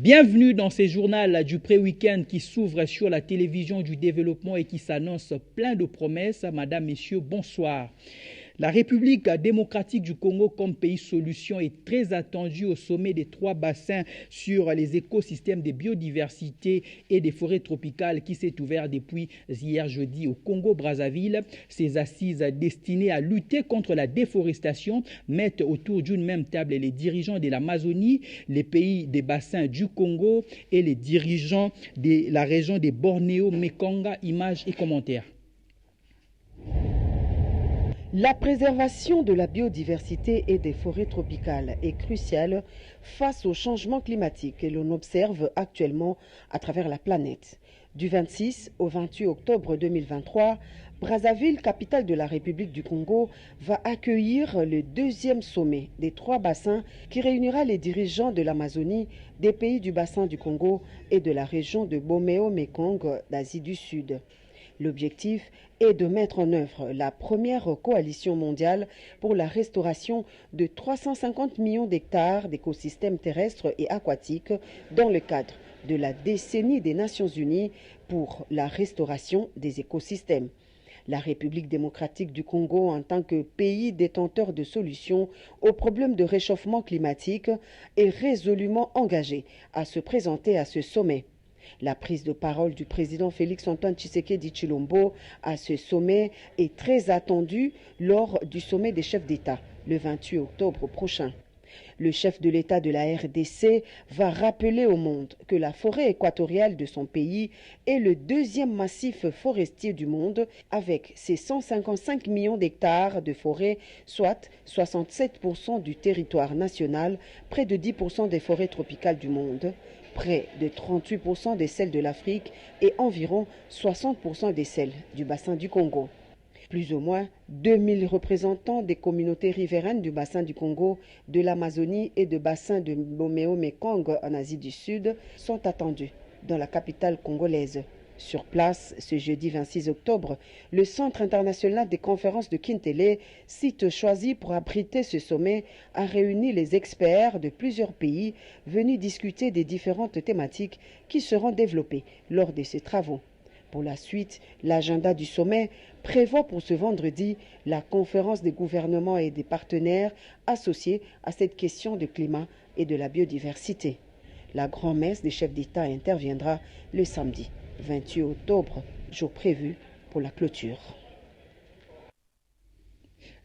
Bienvenue dans ce journal du pré-week-end qui s'ouvre sur la télévision du développement et qui s'annonce plein de promesses. Madame, Messieurs, bonsoir. La République démocratique du Congo comme pays solution est très attendue au sommet des 3 bassins sur les écosystèmes de biodiversité et des forêts tropicales qui s'est ouvert depuis hier jeudi au Congo-Brazzaville. Ces assises destinées à lutter contre la déforestation mettent autour d'une même table les dirigeants de l'Amazonie, les pays des bassins du Congo et les dirigeants de la région des Bornéo, Mekonga. Images et commentaires. La préservation de la biodiversité et des forêts tropicales est cruciale face au changement climatique que l'on observe actuellement à travers la planète. Du 26 au 28 octobre 2023, Brazzaville, capitale de la République du Congo, va accueillir le 2e sommet des 3 bassins qui réunira les dirigeants de l'Amazonie, des pays du bassin du Congo et de la région de Bornéo-Mekong d'Asie du Sud. L'objectif est de mettre en œuvre la première coalition mondiale pour la restauration de 350 millions d'hectares d'écosystèmes terrestres et aquatiques dans le cadre de la décennie des Nations Unies pour la restauration des écosystèmes. La République démocratique du Congo, en tant que pays détenteur de solutions aux problèmes de réchauffement climatique, est résolument engagée à se présenter à ce sommet. La prise de parole du président Félix-Antoine Tshisekedi Tshilombo à ce sommet est très attendue lors du sommet des chefs d'État le 28 octobre prochain. Le chef de l'État de la RDC va rappeler au monde que la forêt équatoriale de son pays est le 2e massif forestier du monde avec ses 155 millions d'hectares de forêt, soit 67% du territoire national, près de 10% des forêts tropicales du monde, près de 38% des celles de l'Afrique et environ 60% des celles du bassin du Congo. Plus ou moins 2000 représentants des communautés riveraines du bassin du Congo, de l'Amazonie et de bassin de Bornéo-Mekong en Asie du Sud sont attendus dans la capitale congolaise. Sur place, ce jeudi 26 octobre, le Centre international des conférences de Kintele, site choisi pour abriter ce sommet, a réuni les experts de plusieurs pays venus discuter des différentes thématiques qui seront développées lors de ces travaux. Pour la suite, l'agenda du sommet prévoit pour ce vendredi la conférence des gouvernements et des partenaires associés à cette question de climat et de la biodiversité. La grand-messe des chefs d'État interviendra le samedi 28 octobre, jour prévu pour la clôture.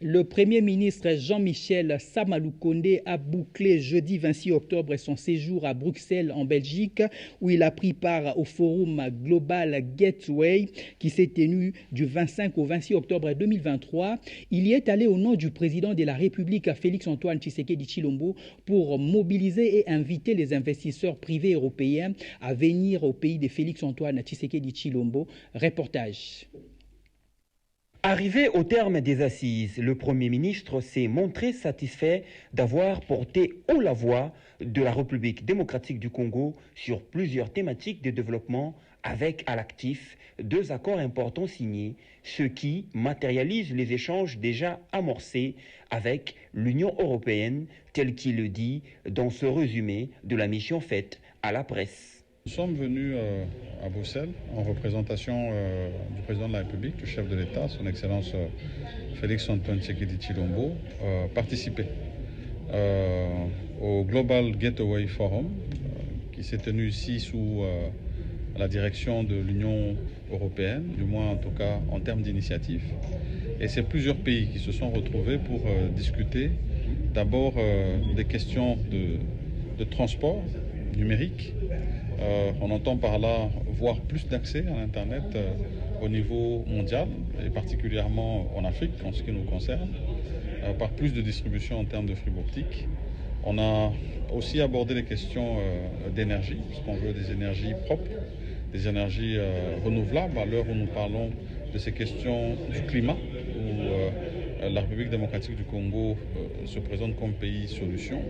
Le Premier ministre Jean-Michel Samaloukonde a bouclé jeudi 26 octobre son séjour à Bruxelles en Belgique où il a pris part au forum Global Gateway qui s'est tenu du 25 au 26 octobre 2023. Il y est allé au nom du président de la République Félix-Antoine Tshisekedi Tshilombo pour mobiliser et inviter les investisseurs privés européens à venir au pays de Félix-Antoine Tshisekedi Tshilombo. Reportage. Arrivé au terme des assises, le Premier ministre s'est montré satisfait d'avoir porté haut la voix de la République démocratique du Congo sur plusieurs thématiques de développement avec à l'actif 2 accords importants signés, ce qui matérialise les échanges déjà amorcés avec l'Union européenne, tel qu'il le dit dans ce résumé de la mission faite à la presse. Nous sommes venus à Bruxelles en représentation du président de la République, du chef de l'État, son Excellence Félix-Antoine Tshisekedi Tshilombo, participer au Global Gateway Forum qui s'est tenu ici sous la direction de l'Union européenne, du moins en tout cas en termes d'initiative. Et c'est plusieurs pays qui se sont retrouvés pour discuter d'abord des questions de transport numérique. On entend par là voir plus d'accès à l'Internet au niveau mondial et particulièrement en Afrique en ce qui nous concerne, par plus de distribution en termes de fibre optique. On a aussi abordé les questions d'énergie, puisqu'on veut des énergies propres, des énergies renouvelables à l'heure où nous parlons de ces questions du climat, où la République démocratique du Congo se présente comme pays solution.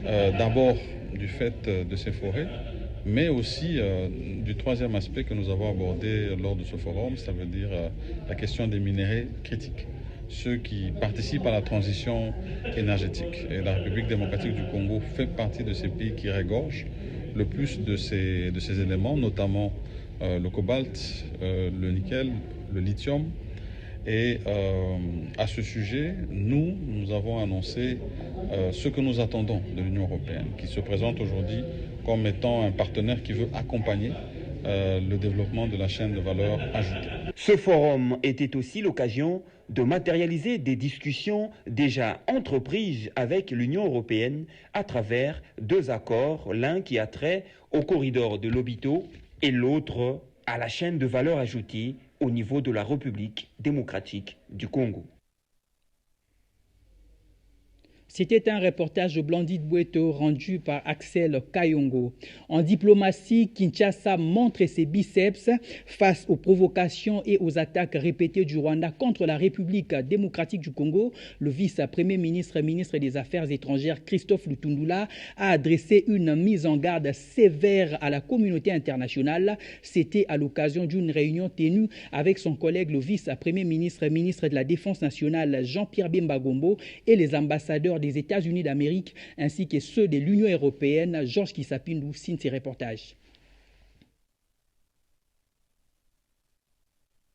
D'abord du fait de ces forêts, mais aussi du 3e aspect que nous avons abordé lors de ce forum, ça veut dire la question des minéraux critiques, ceux qui participent à la transition énergétique. Et la République démocratique du Congo fait partie de ces pays qui régorgent le plus de ces éléments, notamment le cobalt, le nickel, le lithium. Et à ce sujet, nous avons annoncé ce que nous attendons de l'Union européenne, qui se présente aujourd'hui comme étant un partenaire qui veut accompagner le développement de la chaîne de valeur ajoutée. Ce forum était aussi l'occasion de matérialiser des discussions déjà entreprises avec l'Union européenne à travers 2 accords, l'un qui a trait au corridor de Lobito et l'autre à la chaîne de valeur ajoutée au niveau de la République démocratique du Congo. C'était un reportage de Blandit Boueto rendu par Axel Kayongo. En diplomatie, Kinshasa montre ses biceps face aux provocations et aux attaques répétées du Rwanda contre la République démocratique du Congo. Le vice-premier ministre des Affaires étrangères, Christophe Lutundula, a adressé une mise en garde sévère à la communauté internationale. C'était à l'occasion d'une réunion tenue avec son collègue, le vice-premier ministre de la Défense nationale, Jean-Pierre Bemba Gombo, et les ambassadeurs des États-Unis d'Amérique ainsi que ceux de l'Union européenne. Georges Kissapindou signe ses reportages.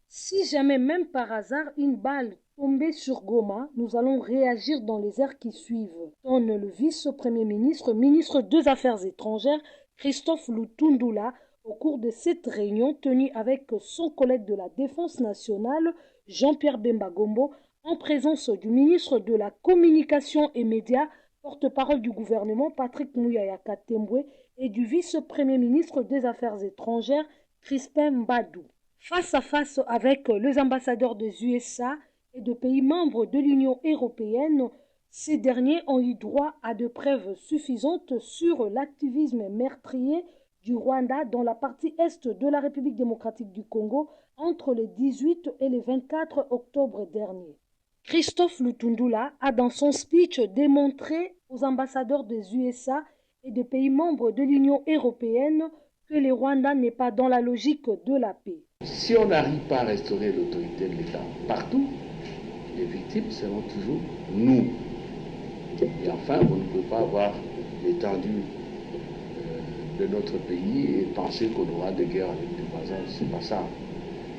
Si jamais, même par hasard, une balle tombait sur Goma, nous allons réagir dans les heures qui suivent. Donne le vice-premier ministre, ministre des Affaires étrangères, Christophe Lutundula, au cours de cette réunion tenue avec son collègue de la Défense nationale, Jean-Pierre Bemba Gombo, en présence du ministre de la Communication et Médias, porte-parole du gouvernement Patrick Muyaya Katembwe et du vice-premier ministre des Affaires étrangères Crispin Mbadou. Face à face avec les ambassadeurs des USA et de pays membres de l'Union européenne, ces derniers ont eu droit à de preuves suffisantes sur l'activisme meurtrier du Rwanda dans la partie est de la République démocratique du Congo entre le 18 et le 24 octobre dernier. Christophe Lutundula a dans son speech démontré aux ambassadeurs des USA et des pays membres de l'Union européenne que le Rwanda n'est pas dans la logique de la paix. Si on n'arrive pas à restaurer l'autorité de l'État partout, les victimes seront toujours nous. Et enfin, on ne peut pas avoir l'étendue de notre pays et penser qu'on aura des guerres avec les voisins, c'est pas ça.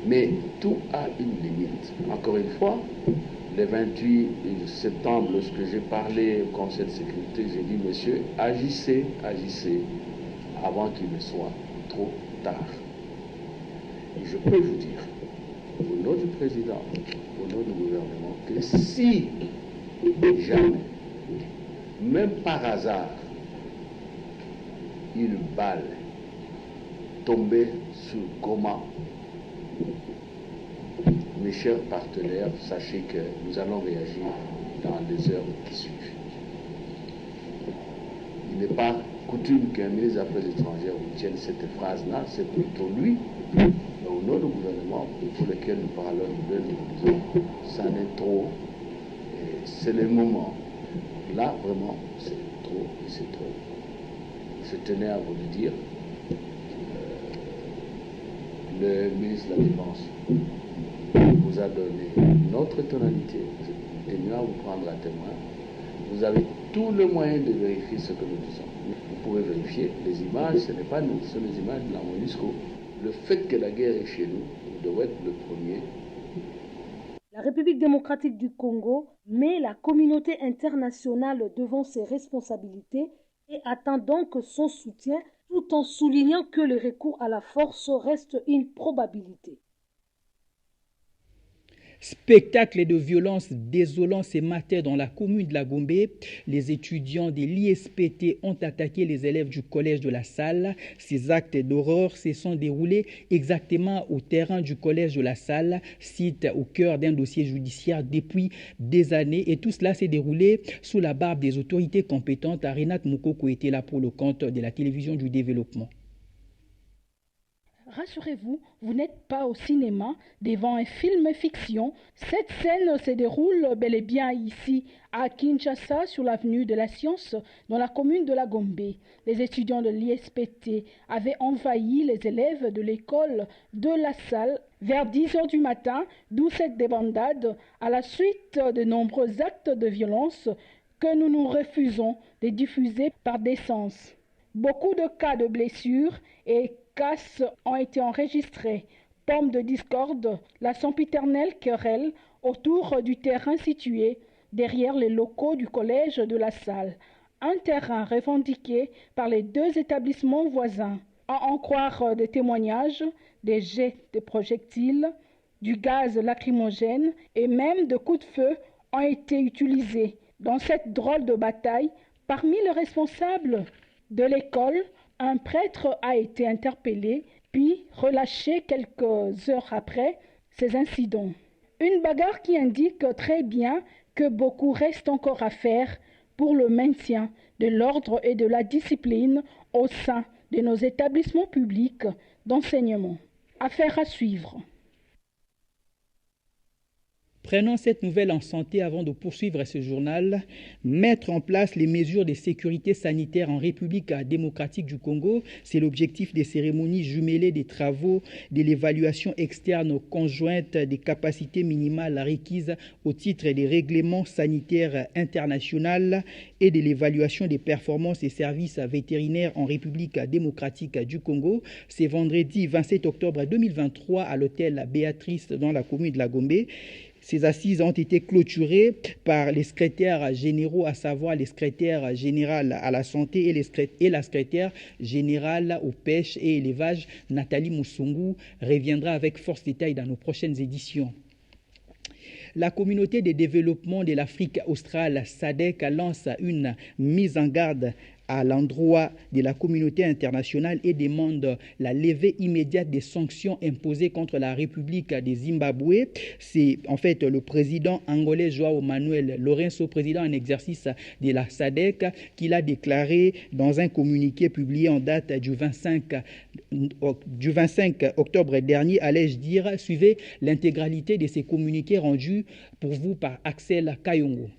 Mais tout a une limite. Encore une fois, le 28 septembre, lorsque j'ai parlé au Conseil de sécurité, j'ai dit, monsieur, agissez avant qu'il ne soit trop tard. Et je peux vous dire, au nom du président, au nom du gouvernement, que si jamais, même par hasard, une balle tombait sur Goma, mes chers partenaires, sachez que nous allons réagir dans les heures qui suivent. Il n'est pas coutume qu'un ministre des Affaires étrangères obtienne cette phrase-là, c'est plutôt lui, au nom du gouvernement pour lequel nous parlons de nous disons, ça n'est trop, et c'est le moment. Là, vraiment, c'est trop et c'est trop. Je tenais à vous le dire, le ministre de la Défense vous a donné notre tonalité, je tenais à vous prendre à témoin. Vous avez tout le moyen de vérifier ce que nous disons. Vous pouvez vérifier les images, ce n'est pas nous, ce sont les images de la MONUSCO. Le fait que la guerre est chez nous, vous devez être le premier. La République démocratique du Congo met la communauté internationale devant ses responsabilités et attend donc son soutien tout en soulignant que le recours à la force reste une probabilité. Spectacle de violence désolant ce matin dans la commune de la Gombe. Les étudiants de l'ISPT ont attaqué les élèves du collège de la Salle. Ces actes d'horreur se sont déroulés exactement au terrain du collège de la Salle, site au cœur d'un dossier judiciaire depuis des années. Et tout cela s'est déroulé sous la barbe des autorités compétentes. Renate Moukoko était là pour le compte de la télévision du développement. Rassurez-vous, vous n'êtes pas au cinéma devant un film fiction. Cette scène se déroule bel et bien ici, à Kinshasa, sur l'avenue de la Science, dans la commune de la Gombe. Les étudiants de l'ISPT avaient envahi les élèves de l'école de la Salle vers 10 h du matin, d'où cette débandade à la suite de nombreux actes de violence que nous nous refusons de diffuser par décence. Beaucoup de cas de blessures et casses ont été enregistrés. Pomme de discorde, la sempiternelle querelle autour du terrain situé derrière les locaux du collège de la Salle, un terrain revendiqué par les deux établissements voisins. À en croire des témoignages, des jets de projectiles, du gaz lacrymogène et même de coups de feu ont été utilisés dans cette drôle de bataille. Parmi les responsables de l'école, un prêtre a été interpellé puis relâché quelques heures après ces incidents. Une bagarre qui indique très bien que beaucoup reste encore à faire pour le maintien de l'ordre et de la discipline au sein de nos établissements publics d'enseignement. Affaire à suivre. Prenons cette nouvelle en santé avant de poursuivre ce journal. Mettre en place les mesures de sécurité sanitaire en République démocratique du Congo, c'est l'objectif des cérémonies jumelées des travaux de l'évaluation externe conjointe des capacités minimales requises au titre des règlements sanitaires internationaux et de l'évaluation des performances et services vétérinaires en République démocratique du Congo. C'est vendredi 27 octobre 2023 à l'hôtel Béatrice dans la commune de la Gombe. Ces assises ont été clôturées par les secrétaires généraux, à savoir les secrétaires générales à la santé et la secrétaire générale aux pêches et élevages. Nathalie Moussungu reviendra avec force détail dans nos prochaines éditions. La communauté de développement de l'Afrique australe, SADC, lance une mise en garde à l'endroit de la communauté internationale et demande la levée immédiate des sanctions imposées contre la République du Zimbabwe. C'est en fait le président angolais João Manuel Lourenço, président en exercice de la SADC, qui l'a déclaré dans un communiqué publié en date du 25 octobre dernier, allais-je dire. Suivez l'intégralité de ces communiqués rendus pour vous par Axel Kayongo.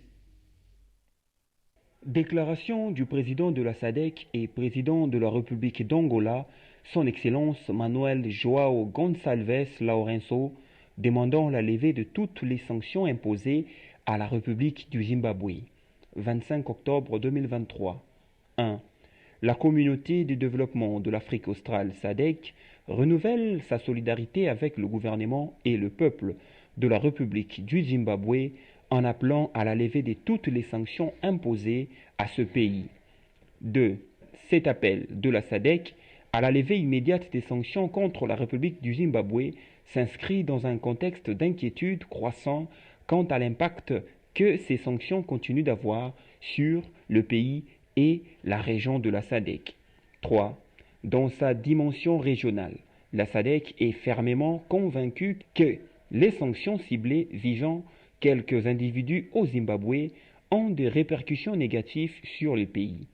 Déclaration du président de la SADC et président de la République d'Angola, son Excellence Manuel João Gonçalves Lourenço, demandant la levée de toutes les sanctions imposées à la République du Zimbabwe. 25 octobre 2023. 1. La communauté de développement de l'Afrique australe SADC renouvelle sa solidarité avec le gouvernement et le peuple de la République du Zimbabwe en appelant à la levée de toutes les sanctions imposées à ce pays. 2. Cet appel de la SADC à la levée immédiate des sanctions contre la République du Zimbabwe s'inscrit dans un contexte d'inquiétude croissant quant à l'impact que ces sanctions continuent d'avoir sur le pays et la région de la SADC. 3. Dans sa dimension régionale, la SADC est fermement convaincue que les sanctions ciblées visant quelques individus au Zimbabwe ont des répercussions négatives sur le pays.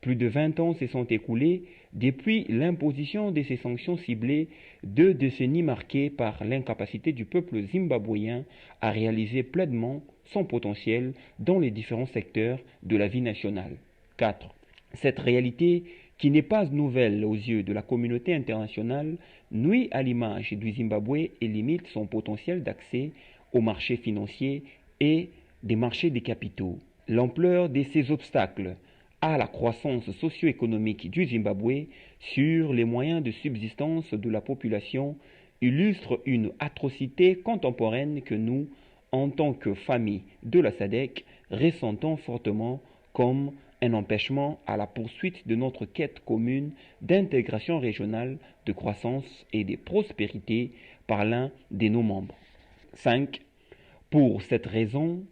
Plus de 20 ans se sont écoulés depuis l'imposition de ces sanctions ciblées, 2 décennies marquées par l'incapacité du peuple zimbabwéen à réaliser pleinement son potentiel dans les différents secteurs de la vie nationale. 4. Cette réalité, qui n'est pas nouvelle aux yeux de la communauté internationale, nuit à l'image du Zimbabwe et limite son potentiel d'accès aux marchés financiers et des marchés des capitaux. L'ampleur de ces obstacles à la croissance socio-économique du Zimbabwe sur les moyens de subsistance de la population illustre une atrocité contemporaine que nous, en tant que famille de la SADC, ressentons fortement comme un empêchement à la poursuite de notre quête commune d'intégration régionale, de croissance et de prospérité par l'un de nos membres. 5. Pour cette raison,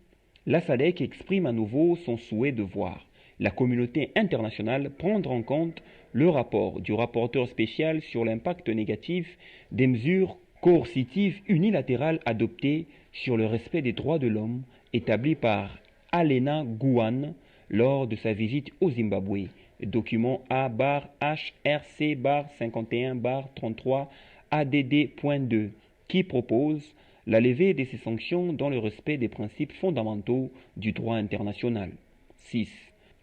la SADC exprime à nouveau son souhait de voir la communauté internationale prendre en compte le rapport du rapporteur spécial sur l'impact négatif des mesures coercitives unilatérales adoptées sur le respect des droits de l'homme établi par Alena Gouane lors de sa visite au Zimbabwe. Document A/HRC/51/33 ADD.2 qui propose la levée de ces sanctions dans le respect des principes fondamentaux du droit international. 6.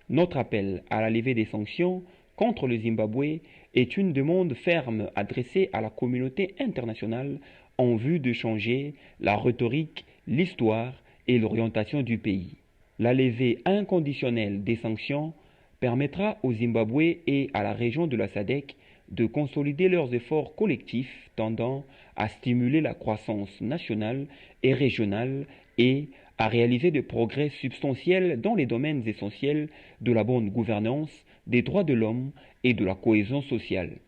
Notre appel à la levée des sanctions contre le Zimbabwe est une demande ferme adressée à la communauté internationale en vue de changer la rhétorique, l'histoire et l'orientation du pays. La levée inconditionnelle des sanctions permettra au Zimbabwe et à la région de la SADC de consolider leurs efforts collectifs tendant à stimuler la croissance nationale et régionale et à réaliser des progrès substantiels dans les domaines essentiels de la bonne gouvernance, des droits de l'homme et de la cohésion sociale.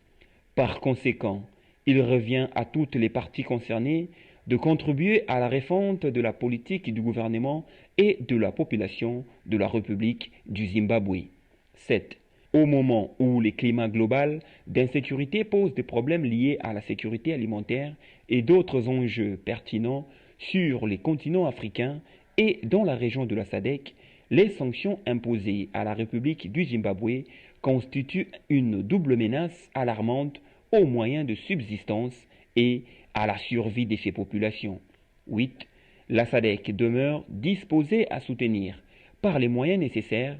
Par conséquent, il revient à toutes les parties concernées de contribuer à la refonte de la politique du gouvernement et de la population de la République du Zimbabwe. 7. Au moment où le climat global d'insécurité pose des problèmes liés à la sécurité alimentaire et d'autres enjeux pertinents sur les continents africains et dans la région de la SADC, les sanctions imposées à la République du Zimbabwe constituent une double menace alarmante aux moyens de subsistance et à la survie de ces populations. 8. La SADC demeure disposée à soutenir, par les moyens nécessaires,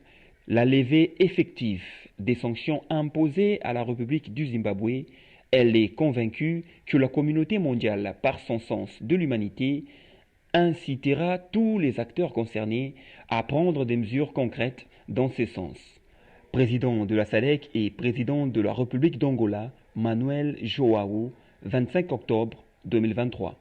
la levée effective des sanctions imposées à la République du Zimbabwe. Elle est convaincue que la communauté mondiale, par son sens de l'humanité, incitera tous les acteurs concernés à prendre des mesures concrètes dans ce sens. Président de la SADC et président de la République d'Angola, Manuel João, 25 octobre 2023.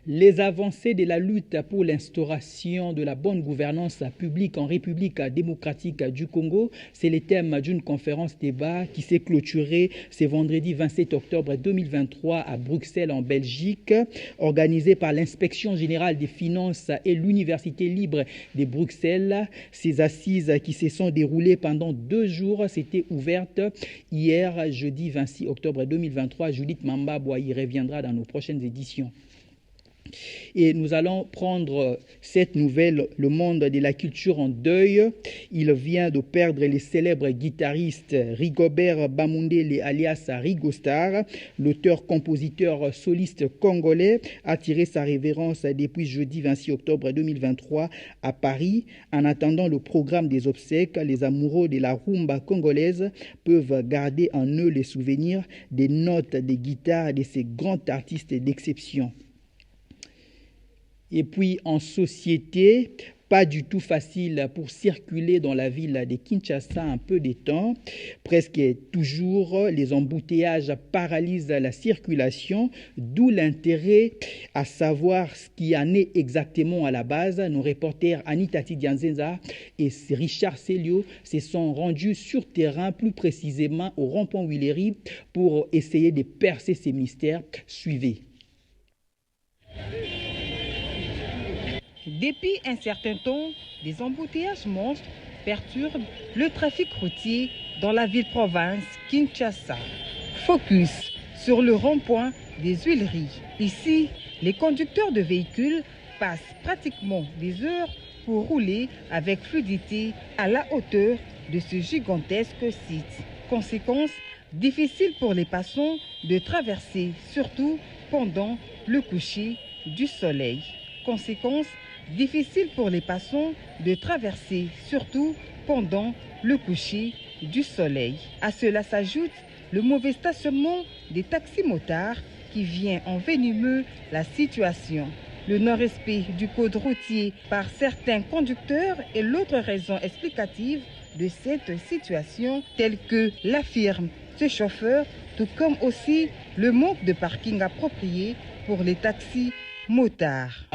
Les avancées de la lutte pour l'instauration de la bonne gouvernance publique en République démocratique du Congo, c'est le thème d'une conférence débat qui s'est clôturée ce vendredi 27 octobre 2023 à Bruxelles en Belgique, organisée par l'Inspection générale des finances et l'Université libre de Bruxelles. Ces assises qui se sont déroulées pendant 2 jours s'étaient ouvertes hier, jeudi 26 octobre 2023. Judith Mambabwa y reviendra dans nos prochaines éditions. Et nous allons prendre cette nouvelle, le monde de la culture en deuil. Il vient de perdre le célèbre guitariste Rigobert Bamundele alias Rigo Star. L'auteur-compositeur soliste congolais a tiré sa révérence depuis jeudi 26 octobre 2023 à Paris. En attendant le programme des obsèques, les amoureux de la rumba congolaise peuvent garder en eux les souvenirs des notes de guitare de ces grands artistes d'exception. Et puis en société, pas du tout facile pour circuler dans la ville de Kinshasa un peu de temps. Presque toujours, les embouteillages paralysent la circulation, d'où l'intérêt à savoir ce qui en est exactement à la base. Nos reporters Anita Tidianzenza et Richard Célio se sont rendus sur terrain, plus précisément au rond-point Willery, pour essayer de percer ces mystères. Suivez. Depuis un certain temps, des embouteillages monstres perturbent le trafic routier dans la ville-province Kinshasa. Focus sur le rond-point des Huileries. Ici, les conducteurs de véhicules passent pratiquement des heures pour rouler avec fluidité à la hauteur de ce gigantesque site. Conséquence, difficile pour les passants de traverser, surtout pendant le coucher du soleil. Conséquence, difficile pour les passants de traverser, surtout pendant le coucher du soleil. À cela s'ajoute le mauvais stationnement des taxis-motards qui vient envenimer la situation. Le non-respect du code routier par certains conducteurs est l'autre raison explicative de cette situation, telle que l'affirme ce chauffeur, tout comme aussi le manque de parking approprié pour les taxis-motards.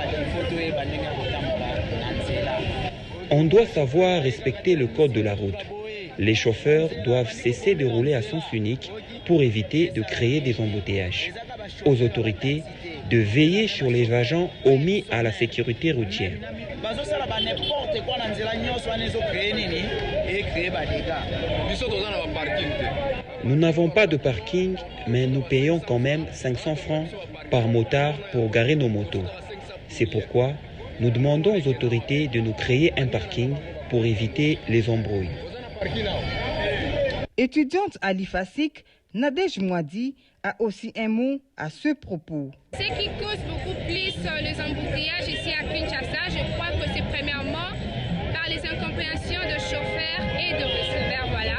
On doit savoir respecter le code de la route. Les chauffeurs doivent cesser de rouler à sens unique pour éviter de créer des embouteillages. Aux autorités de veiller sur les agents omis à la sécurité routière. Nous n'avons pas de parking, mais nous payons quand même 500 francs par motard pour garer nos motos. C'est pourquoi nous demandons aux autorités de nous créer un parking pour éviter les embrouilles. Étudiante à l'IFASIC, Nadège Mouadi a aussi un mot à ce propos. Ce qui cause beaucoup plus les embouteillages ici à Kinshasa, je crois que c'est premièrement par les incompréhensions de chauffeurs et de receveurs. Voilà.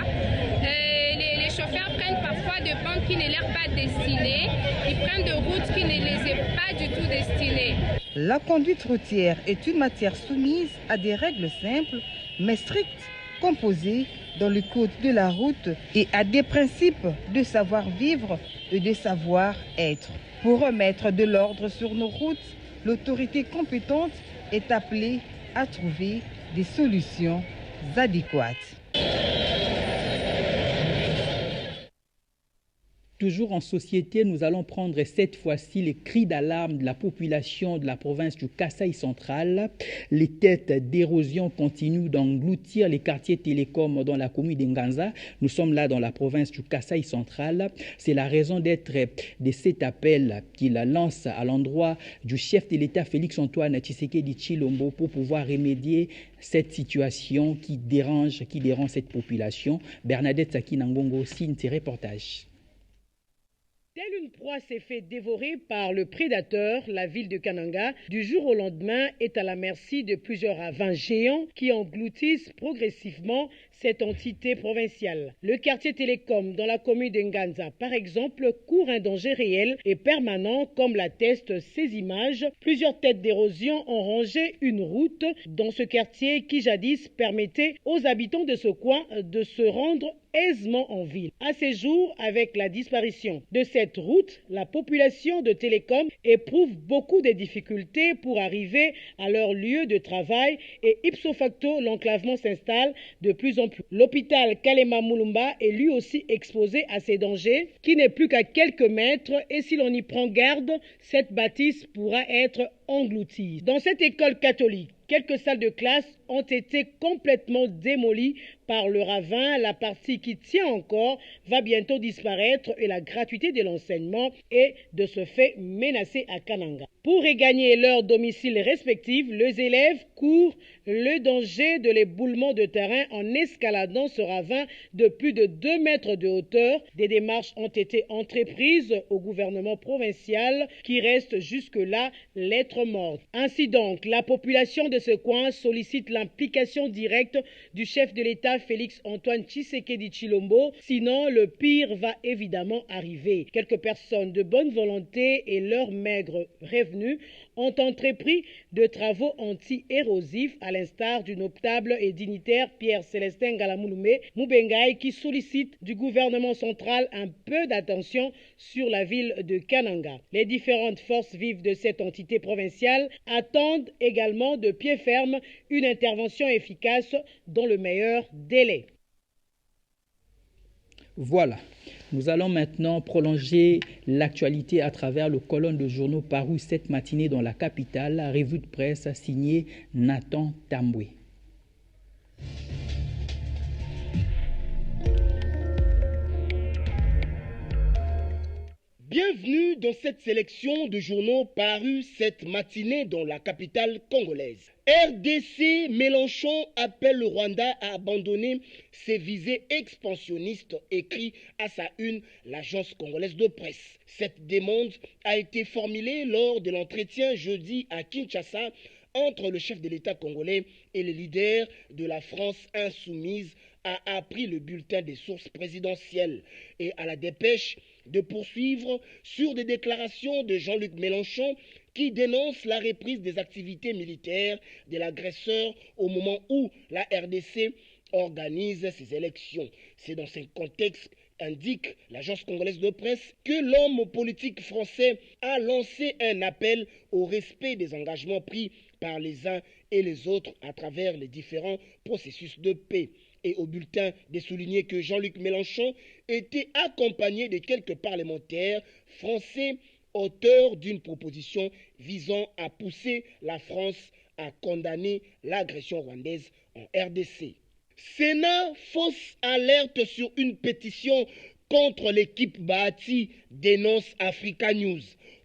Les chauffeurs prennent parfois des bandes qui ne leur sont pas destinées, ils prennent des routes qui ne les sont pas du tout destinées. La conduite routière est une matière soumise à des règles simples mais strictes, composées dans le code de la route et à des principes de savoir-vivre et de savoir-être. Pour remettre de l'ordre sur nos routes, l'autorité compétente est appelée à trouver des solutions adéquates. Toujours en société, nous allons prendre cette fois-ci les cris d'alarme de la population de la province du Kasaï central. Les têtes d'érosion continuent d'engloutir les quartiers télécoms dans la commune d'Nganza. Nous sommes là dans la province du Kasaï central. C'est la raison d'être de cet appel qu'il lance à l'endroit du chef de l'État Félix-Antoine Tshisekedi Tshilombo pour pouvoir remédier cette situation qui dérange cette population. Bernadette Sakinangongo signe ses reportages. Telle une proie s'est fait dévorer par le prédateur, la ville de Kananga, du jour au lendemain, est à la merci de plusieurs ravins géants qui engloutissent progressivement cette entité provinciale. Le quartier télécom dans la commune d'Nganza, par exemple, court un danger réel et permanent, comme l'attestent ces images. Plusieurs têtes d'érosion ont rongé une route dans ce quartier qui jadis permettait aux habitants de ce coin de se rendre aisément en ville. À ces jours, avec la disparition de cette route, la population de Télécom éprouve beaucoup de difficultés pour arriver à leur lieu de travail et ipso facto, l'enclavement s'installe de plus en plus. L'hôpital Kalema Mulumba est lui aussi exposé à ces dangers qui n'est plus qu'à quelques mètres et si l'on y prend garde, cette bâtisse pourra être engloutie. Dans cette école catholique, quelques salles de classe ont été complètement démolies par le ravin. La partie qui tient encore va bientôt disparaître et la gratuité de l'enseignement est de ce fait menacée à Kananga. Pour regagner leur domicile respectif, les élèves courent le danger de l'éboulement de terrain en escaladant ce ravin de plus de 2 mètres de hauteur. Des démarches ont été entreprises au gouvernement provincial qui reste jusque-là lettre morte. Ainsi donc, la population de ce coin sollicite l'implication directe du chef de l'État Félix-Antoine Tshisekedi Tshilombo, sinon le pire va évidemment arriver. Quelques personnes de bonne volonté et leurs maigres revenus ont entrepris de travaux anti-érosifs à l'instar du notable et dignitaire Pierre-Célestin Ngalamouloumé Moubengaï qui sollicite du gouvernement central un peu d'attention sur la ville de Kananga. Les différentes forces vives de cette entité provinciale attendent également de pied ferme une intervention efficace dans le meilleur délai. Voilà. Nous allons maintenant prolonger l'actualité à travers le colonne de journaux paru cette matinée dans la capitale, la revue de presse signée Nathan Tamboué. Bienvenue dans cette sélection de journaux parus cette matinée dans la capitale congolaise. RDC, Mélenchon appelle le Rwanda à abandonner ses visées expansionnistes, écrit à sa une l'agence congolaise de presse. Cette demande a été formulée lors de l'entretien jeudi à Kinshasa entre le chef de l'État congolais et le leader de la France insoumise, a appris le bulletin des sources présidentielles et à la dépêche de poursuivre sur des déclarations de Jean-Luc Mélenchon qui dénonce la reprise des activités militaires de l'agresseur au moment où la RDC organise ses élections. C'est dans ce contexte, indique l'agence congolaise de presse, que l'homme politique français a lancé un appel au respect des engagements pris par les uns et les autres à travers les différents processus de paix. Et au bulletin de souligner que Jean-Luc Mélenchon était accompagné de quelques parlementaires français auteurs d'une proposition visant à pousser la France à condamner l'agression rwandaise en RDC. Sénat, fausse alerte sur une pétition contre l'équipe Bahati, dénonce Africa News.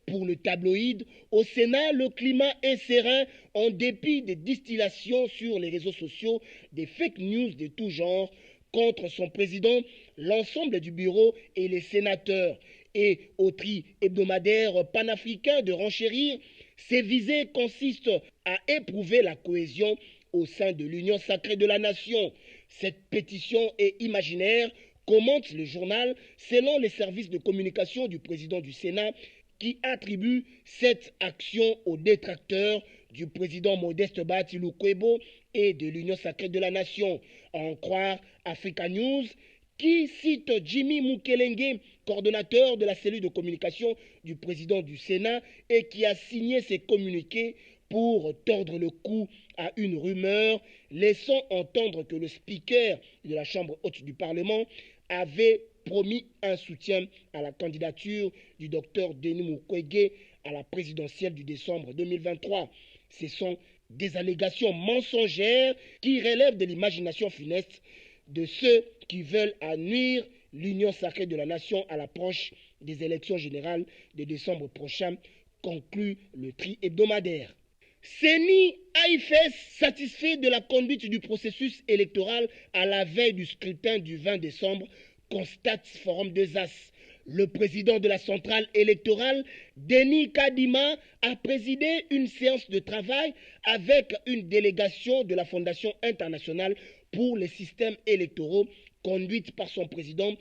Pour le tabloïd, au Sénat, le climat est serein en dépit des distillations sur les réseaux sociaux, des fake news de tout genre contre son président, l'ensemble du bureau et les sénateurs. Et au tri hebdomadaire panafricain de renchérir, ces visées consistent à éprouver la cohésion au sein de l'union sacrée de la nation. Cette pétition est imaginaire, commente le journal, selon les services de communication du président du Sénat, qui attribue cette action aux détracteurs du président Modeste Bahati Lukwebo et de l'Union sacrée de la nation. À en croire Africa News, qui cite Jimmy Mukelenge, coordonnateur de la cellule de communication du président du Sénat et qui a signé ces communiqués pour tordre le cou à une rumeur, laissant entendre que le speaker de la Chambre haute du Parlement avait promis un soutien à la candidature du docteur Denis Mukwege à la présidentielle du décembre 2023. Ce sont des allégations mensongères qui relèvent de l'imagination funeste de ceux qui veulent nuire l'Union sacrée de la nation à l'approche des élections générales de décembre prochain, conclut le tri hebdomadaire. CENI AIFES, satisfait de la conduite du processus électoral à la veille du scrutin du 20 décembre, constate Forum des As. Le président de la centrale électorale, Denis Kadima, a présidé une séance de travail avec une délégation de la Fondation internationale pour les systèmes électoraux, conduite par son président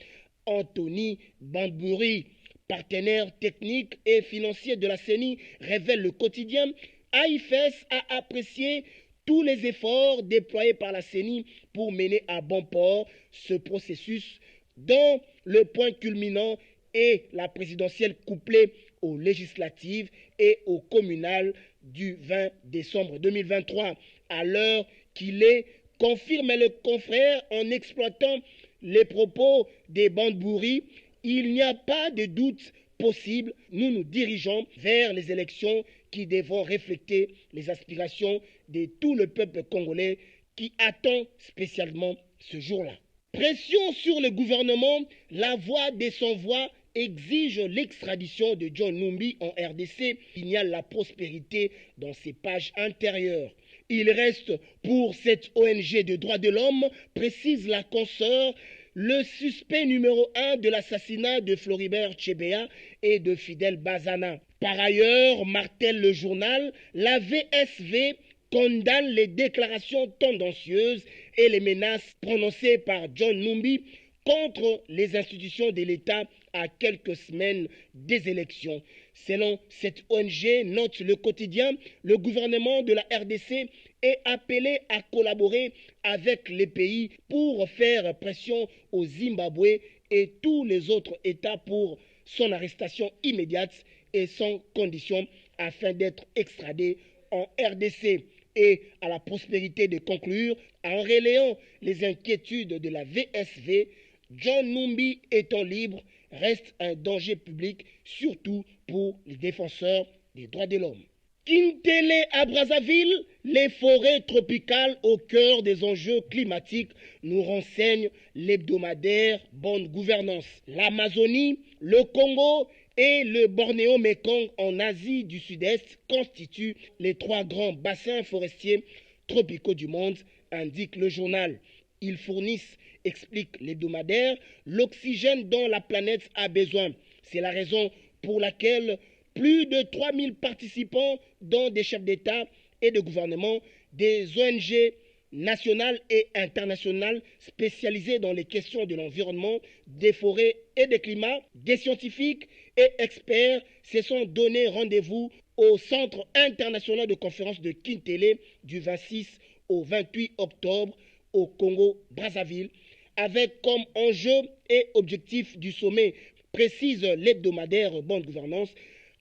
Anthony Bandbouri. Partenaire technique et financier de la CENI, révèle le quotidien, AIFES a apprécié tous les efforts déployés par la CENI pour mener à bon port ce processus dont le point culminant est la présidentielle couplée aux législatives et aux communales du 20 décembre 2023. À l'heure qu'il est, confirme le confrère en exploitant les propos des Bandbouri, il n'y a pas de doute possible, nous nous dirigeons vers les élections qui devront refléter les aspirations de tout le peuple congolais qui attend spécialement ce jour-là. Pression sur le gouvernement, la voix des sans-voix exige l'extradition de John Numbi en RDC. Il y a la prospérité dans ses pages intérieures. Il reste pour cette ONG de droits de l'homme, précise la consoeur, le suspect numéro 1 de l'assassinat de Floribert Chebeya et de Fidel Bazana. Par ailleurs, martèle le journal, la VSV condamne les déclarations tendancieuses et les menaces prononcées par John Numbi contre les institutions de l'État à quelques semaines des élections. Selon cette ONG, note le quotidien, le gouvernement de la RDC est appelé à collaborer avec les pays pour faire pression au Zimbabwe et tous les autres États pour son arrestation immédiate et sans condition afin d'être extradé en RDC. Et à la prospérité de conclure, en relayant les inquiétudes de la VSV, John Numbi étant libre reste un danger public, surtout pour les défenseurs des droits de l'homme. Kintele à Brazzaville, les forêts tropicales au cœur des enjeux climatiques, nous renseigne l'hebdomadaire Bonne Gouvernance. L'Amazonie, le Congo et le Bornéo-Mékong en Asie du Sud-Est constituent les 3 grands bassins forestiers tropicaux du monde, indique le journal. Ils fournissent, explique l'hebdomadaire, l'oxygène dont la planète a besoin. C'est la raison pour laquelle plus de 3000 participants, dont des chefs d'État et de gouvernement, des ONG nationales et internationales spécialisées dans les questions de l'environnement, des forêts et des climats, des scientifiques et experts se sont donné rendez-vous au Centre international de conférence de Kintele du 26 au 28 octobre au Congo-Brazzaville, avec comme enjeu et objectif du sommet, précise l'hebdomadaire Bonne Gouvernance,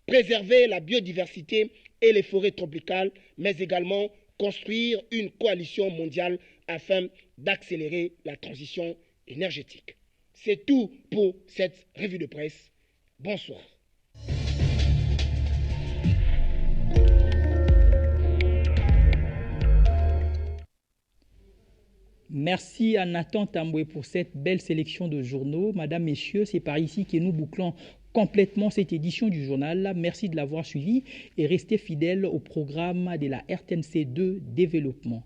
préserver la biodiversité et les forêts tropicales, mais également construire une coalition mondiale afin d'accélérer la transition énergétique. C'est tout pour cette revue de presse. Bonsoir. Merci à Nathan Tamboué pour cette belle sélection de journaux. Madame, Messieurs, c'est par ici que nous bouclons complètement cette édition du journal. Merci de l'avoir suivi et restez fidèles au programme de la RTNC2 Développement.